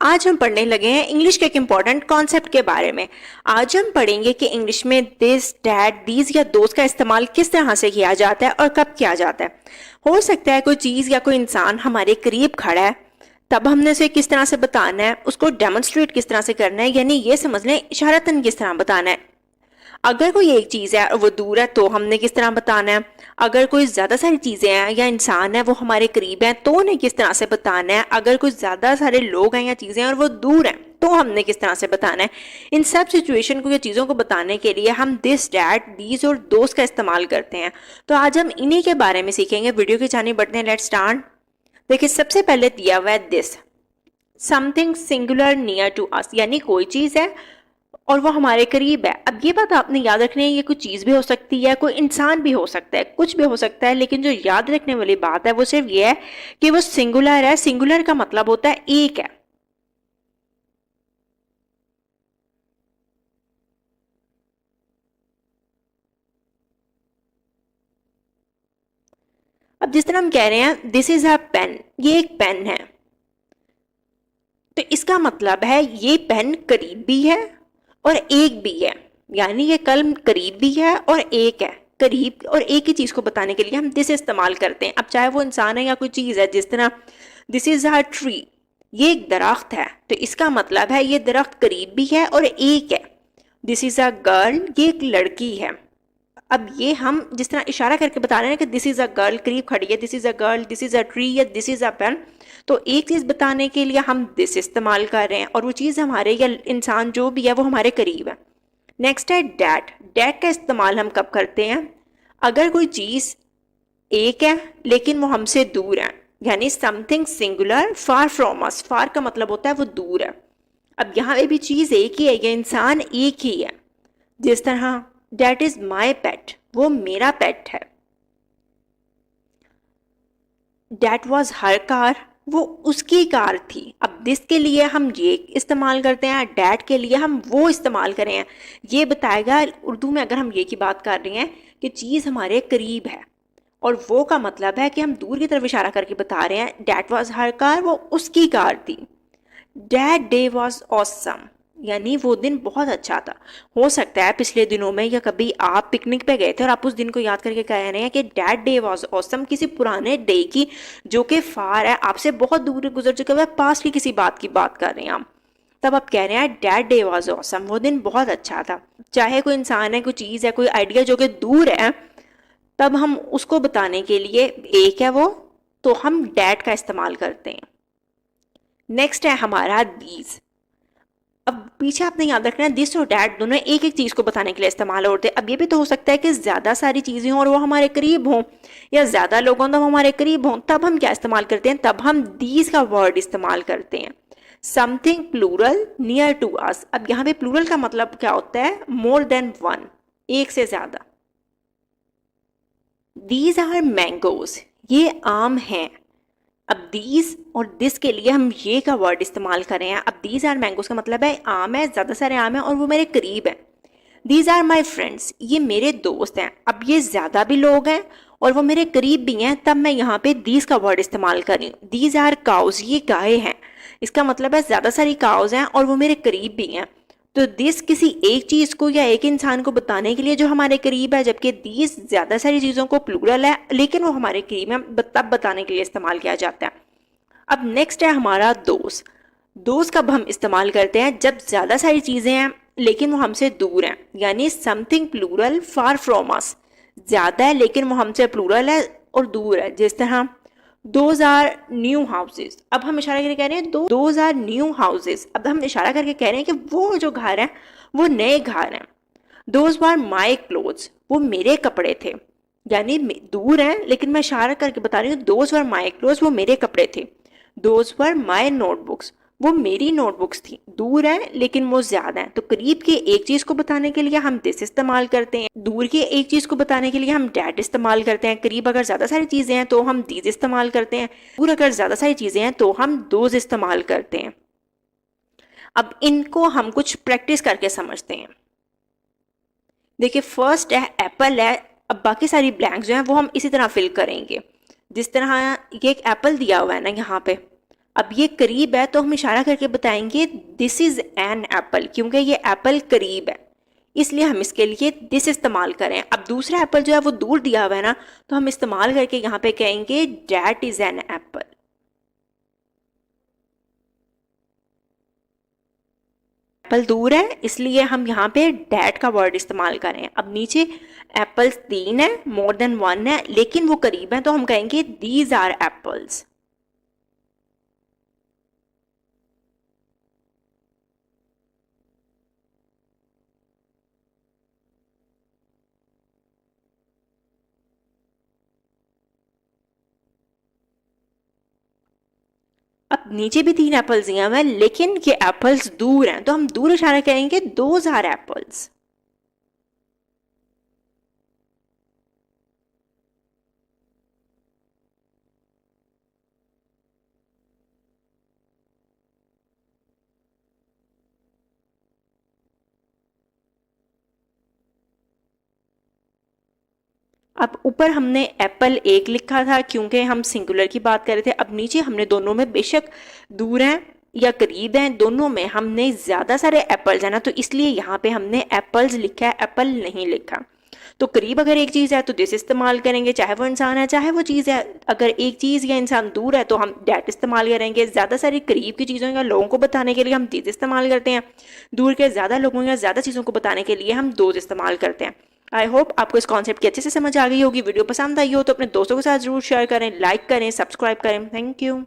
आज हम पढ़ने लगे हैं इंग्लिश के एक इम्पॉर्टेंट कॉन्सेप्ट के बारे में। आज हम पढ़ेंगे कि इंग्लिश में दिस, डैट, दीज या दोस्त का इस्तेमाल किस तरह से किया जाता है और कब किया जाता है। हो सकता है कोई चीज़ या कोई इंसान हमारे करीब खड़ा है, तब हमने उसे किस तरह से बताना है, उसको डेमोन्स्ट्रेट किस तरह से करना है, यानी ये समझ लें इशारतन किस तरह बताना है। अगर कोई एक चीज़ है और वो दूर है तो हमने किस तरह बताना है। अगर कोई ज़्यादा सारी चीज़ें हैं या इंसान है वो हमारे करीब हैं तो उन्हें किस तरह से बताना है। अगर कोई ज़्यादा सारे लोग हैं या चीज़ें हैं और वो दूर हैं तो हमने किस तरह से बताना है। इन सब सिचुएशन को या चीज़ों को बताने के लिए हम दिस, डैट, दीज और दोस्त का इस्तेमाल करते हैं। तो आज हम इन्हीं के बारे में सीखेंगे। वीडियो की जानी बढ़ते हैं, लेट्स स्टार्ट। देखिए, सबसे पहले दिया हुआ है this, something singular near to us, यानी कोई चीज़ है और वो हमारे करीब है। अब ये बात आपने याद रखनी है, ये कोई चीज़ भी हो सकती है, कोई इंसान भी हो सकता है, कुछ भी हो सकता है, लेकिन जो याद रखने वाली बात है वो सिर्फ ये है कि वो सिंगुलर है। सिंगुलर का मतलब होता है एक है। अब जिस तरह हम कह रहे हैं दिस इज अ पेन, ये एक पेन है, तो इसका मतलब है ये पेन करीब भी है और एक भी है, यानी ये कलम करीब भी है और एक है। करीब और एक ही चीज को बताने के लिए हम दिस इस्तेमाल करते हैं। अब चाहे वो इंसान है या कोई चीज है, जिस तरह दिस इज अ ट्री, ये एक दरख्त है, तो इसका मतलब है ये दरख्त करीब भी है और एक है। दिस इज अ गर्ल, ये एक लड़की है। अब ये हम जिस तरह इशारा करके बता रहे हैं कि दिस इज अ गर्ल करीब खड़ी है, this is a girl, this is a tree या दिस इज अ पेन, तो एक चीज बताने के लिए हम दिस इस्तेमाल कर रहे हैं और वो चीज हमारे या इंसान जो भी है वो हमारे करीब है। नेक्स्ट है डैट। डैट का इस्तेमाल हम कब करते हैं? अगर कोई चीज एक है लेकिन वो हमसे दूर है, यानी something singular far from us. Far का मतलब होता है वो दूर है। अब यहाँ पे भी चीज एक ही है, ये इंसान एक ही है। जिस तरह डैट इज माई पेट, वो मेरा पेट है। डैट वॉज हर कार, वो उसकी कार थी। अब दिस के लिए हम ये इस्तेमाल करते हैं, डैट के लिए हम वो इस्तेमाल करें हैं। ये बताएगा उर्दू में, अगर हम ये की बात कर रहे हैं कि चीज़ हमारे करीब है और वो का मतलब है कि हम दूर की तरफ इशारा करके बता रहे हैं डैट वॉज हर कार, वो उसकी कार थी। डैट डे वॉज ऑसम, यानी वो दिन बहुत अच्छा था। हो सकता है पिछले दिनों में या कभी आप पिकनिक पे गए थे और आप उस दिन को याद करके कह रहे हैं कि डैट डे वॉज ऑसम, किसी पुराने डे की जो कि फार है, आपसे बहुत दूर गुजर चुका हुआ है, पास की किसी बात की बात कर रहे हैं हम। तब आप कह रहे हैं डैट डे वॉज ऑसम, वो दिन बहुत अच्छा था। चाहे कोई इंसान है, कोई चीज़ है, कोई आइडिया जो कि दूर है, तब हम उसको बताने के लिए एक है वो, तो हम डैट का इस्तेमाल करते हैं। नेक्स्ट है हमारा दीज। अब पीछे आपने याद रखना है दिस और डैट दोनों एक एक चीज को बताने के लिए इस्तेमाल होते हैं। अब ये भी तो हो सकता है कि ज्यादा सारी चीजें हों और वो हमारे करीब हों, या ज्यादा लोग हों तो हमारे करीब हों, तब हम क्या इस्तेमाल करते हैं? तब हम दीज का वर्ड इस्तेमाल करते हैं। Something plural near to us. अब यहाँ पे प्लूरल का मतलब क्या होता है? मोर देन वन, एक से ज्यादा। दीज आर मैंगोज, ये आम हैं। अब दीज और दिस के लिए हम ये का वर्ड इस्तेमाल कर रहे हैं। अब दीज आर मैंगोज का मतलब है आम है, ज़्यादा सारे आम हैं और वो मेरे करीब है। दीज आर माई फ्रेंड्स, ये मेरे दोस्त हैं। अब ये ज़्यादा भी लोग हैं और वो मेरे करीब भी हैं, तब मैं यहाँ पे दीज का वर्ड इस्तेमाल कर रही हूँ। दीज आर काउज, ये गाय हैं। इसका मतलब है ज़्यादा सारी काउज हैं और वो मेरे करीब भी हैं। तो दिस किसी एक चीज़ को या एक इंसान को बताने के लिए जो हमारे करीब है, जबकि दीज ज़्यादा सारी चीज़ों को प्लूरल है लेकिन वो हमारे करीब है, तब बताने के लिए इस्तेमाल किया जाता है। अब नेक्स्ट है हमारा दोस्त। दोस्त कब हम इस्तेमाल करते हैं? जब ज़्यादा सारी चीज़ें हैं लेकिन वो हमसे दूर हैं, यानी something plural far from us. ज़्यादा है लेकिन वो हमसे प्लूरल है और दूर है। जिस तरह दोज आर न्यू हाउसेज। अब हम इशारा करके कह रहे हैं दोज आर न्यू हाउसेज। अब हम इशारा करके कह रहे हैं कि वो जो घर है वो नए घर हैं। दोज वर माई क्लोथ्स, वो मेरे कपड़े थे। यानी दूर हैं लेकिन मैं इशारा करके बता रही हूँ दोज वर माई क्लोथ्स, वो मेरे कपड़े थे। दोज वर माई नोटबुक्स, वो मेरी नोटबुक्स थी। दूर है लेकिन वो ज्यादा है, तो करीब के एक चीज को बताने के लिए हम दिस इस्तेमाल करते हैं, दूर के एक चीज को बताने के लिए हम डैट इस्तेमाल करते हैं। करीब अगर ज्यादा सारी चीजें हैं तो हम दीज इस्तेमाल करते हैं, दूर अगर ज्यादा सारी चीजें हैं तो हम दोज इस्तेमाल करते हैं। अब इनको हम कुछ प्रैक्टिस करके समझते हैं। देखिए, फर्स्ट है एप्पल है। अब बाकी सारी ब्लैंक्स जो हैं वो हम इसी तरह फिल करेंगे। जिस तरह ये एक एप्पल दिया हुआ है ना यहाँ पे, अब ये करीब है तो हम इशारा करके बताएंगे दिस इज़ एन एप्पल, क्योंकि ये एप्पल करीब है इसलिए हम इसके लिए दिस इस्तेमाल करें। अब दूसरा एप्पल जो है वो दूर दिया हुआ है ना, तो हम इस्तेमाल करके यहाँ पे कहेंगे that is an apple. Apple दूर है इसलिए हम यहाँ पे डैट का वर्ड इस्तेमाल करें। अब नीचे एप्पल्स 3 है, मोर देन 1 है, लेकिन वो करीब है तो हम कहेंगे दीज आर एप्पल्स। अब नीचे भी 3 एप्पल्स दिए हुए हैं लेकिन ये एप्पल्स दूर हैं तो हम दूर इशारा करेंगे दोज आर एप्पल्स। अब ऊपर हमने एप्पल 1 लिखा था क्योंकि हम सिंगुलर की बात कर रहे थे। अब नीचे हमने दोनों में बेशक दूर हैं या करीब हैं, दोनों में हमने ज़्यादा सारे एप्पल्स हैं ना, तो इसलिए यहाँ पे हमने एप्पल्स लिखा है, एप्पल नहीं लिखा। तो करीब अगर एक चीज़ है तो दिस इस्तेमाल करेंगे, चाहे वो इंसान है चाहे वो चीज़ है। अगर एक चीज़ या इंसान दूर है तो हम डैट इस्तेमाल करेंगे। ज़्यादा सारी करीब की चीज़ों या लोगों को बताने के लिए हम दिस इस्तेमाल करते हैं। दूर के ज़्यादा लोगों या ज़्यादा चीज़ों को बताने के लिए हम दोज इस्तेमाल करते हैं। आई होप आपको इस कॉन्सेप्ट की अच्छे से समझ आ गई होगी। वीडियो पसंद आई हो तो अपने दोस्तों के साथ जरूर शेयर करें, लाइक करें, सब्सक्राइब करें। Thank you.